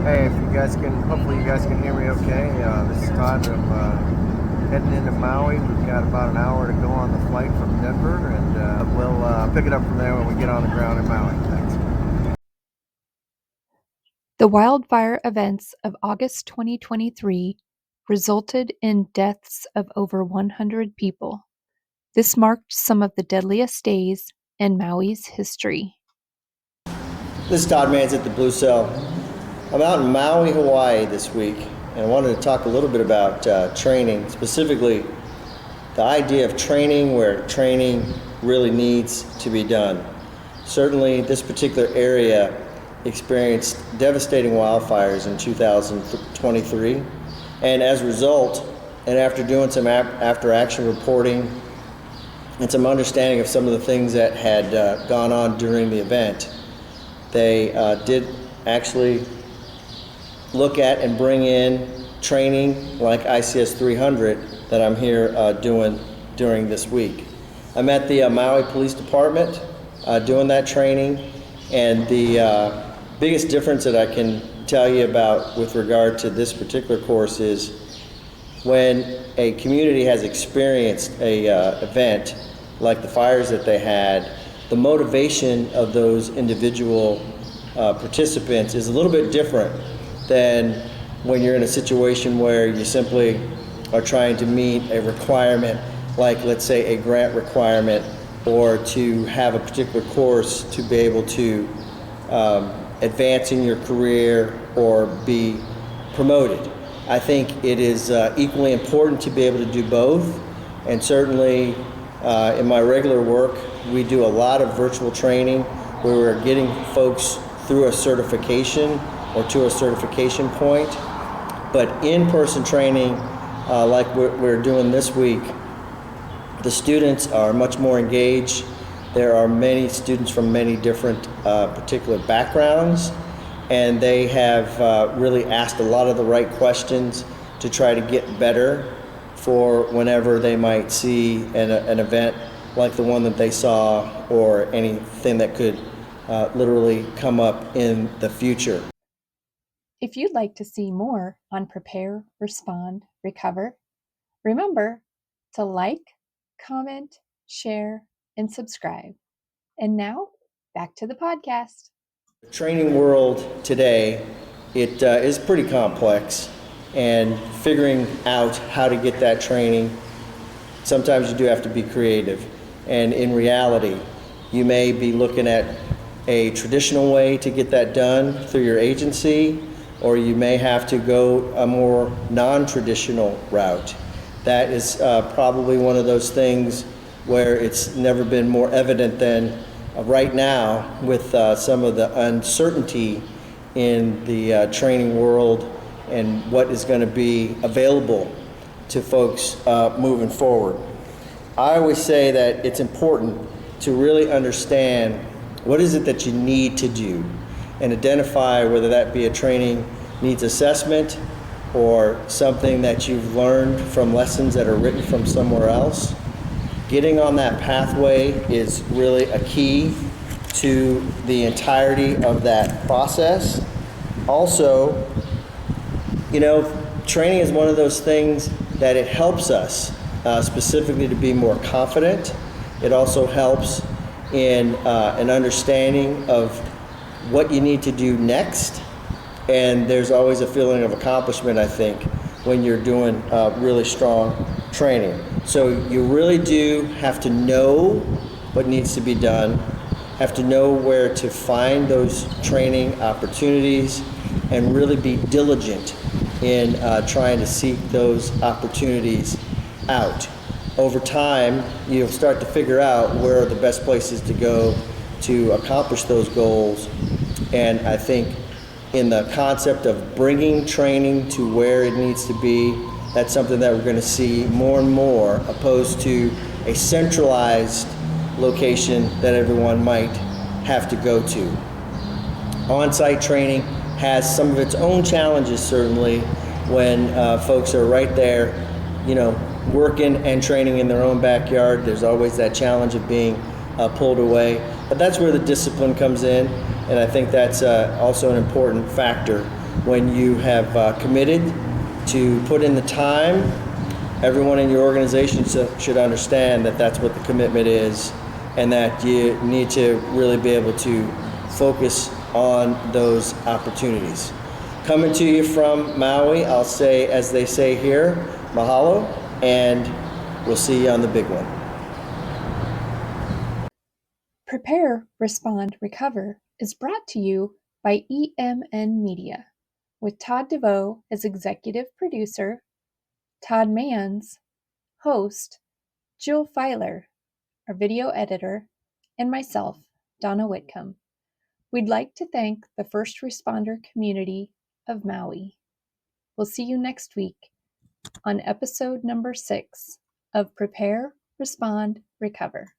Hey, if you guys can, hopefully you guys can hear me okay. This is Todd. I'm heading into Maui. We've got about an hour to go on the flight from Denver, and we'll pick it up from there when we get on the ground in Maui. Thanks. The wildfire events of August 2023 resulted in deaths of over 100 people. This marked some of the deadliest days in Maui's history. This is Todd Mans at the Blue Cell. I'm out in Maui, Hawaii this week, and I wanted to talk a little bit about training, specifically the idea of training where training really needs to be done. Certainly, this particular area experienced devastating wildfires in 2023, and as a result, and after doing some after-action reporting and some understanding of some of the things that had gone on during the event, they did actually look at and bring in training like ICS 300 that I'm here doing during this week. I'm at the Maui Police Department doing that training, and the biggest difference that I can tell you about with regard to this particular course is when a community has experienced a event like the fires that they had, the motivation of those individual participants is a little bit different than when you're in a situation where you simply are trying to meet a requirement, like let's say a grant requirement, or to have a particular course to be able to advance in your career or be promoted. I think it is equally important to be able to do both, and certainly in my regular work, we do a lot of virtual training where we're getting folks through a certification or to a certification point. But in-person training, like we're doing this week, the students are much more engaged. There are many students from many different particular backgrounds, and they have really asked a lot of the right questions to try to get better for whenever they might see an event like the one that they saw, or anything that could literally come up in the future. If you'd like to see more on Prepare, Respond, Recover, remember to like, comment, share, and subscribe. And now, back to the podcast. The training world today, it is pretty complex, and figuring out how to get that training, sometimes you do have to be creative. And in reality, you may be looking at a traditional way to get that done through your agency, or you may have to go a more non-traditional route. That is probably one of those things where it's never been more evident than right now with some of the uncertainty in the training world and what is going to be available to folks moving forward. I always say that it's important to really understand what is it that you need to do and identify whether that be a training needs assessment or something that you've learned from lessons that are written from somewhere else. Getting on that pathway is really a key to the entirety of that process. Also, training is one of those things that it helps us specifically to be more confident. It also helps in an understanding of what you need to do next. And there's always a feeling of accomplishment, I think, when you're doing really strong training. So you really do have to know what needs to be done, have to know where to find those training opportunities, and really be diligent in trying to seek those opportunities out. Over time, you'll start to figure out where are the best places to go to accomplish those goals. And I think in the concept of bringing training to where it needs to be, that's something that we're going to see more and more, opposed to a centralized location that everyone might have to go to. On-site training has some of its own challenges, certainly, when folks are right there, working and training in their own backyard. There's always that challenge of being pulled away. But that's where the discipline comes in, and I think that's also an important factor when you have committed to put in the time. Everyone in your organization should understand that that's what the commitment is, and that you need to really be able to focus on those opportunities. Coming to you from Maui, I'll say, as they say here, mahalo, and we'll see you on the big one. Prepare, Respond, Recover is brought to you by EMN Media, with Todd DeVoe as executive producer, Todd Manns, host, Jill Filer, our video editor, and myself, Donna Whitcomb. We'd like to thank the first responder community of Maui. We'll see you next week on episode number 6 of Prepare, Respond, Recover.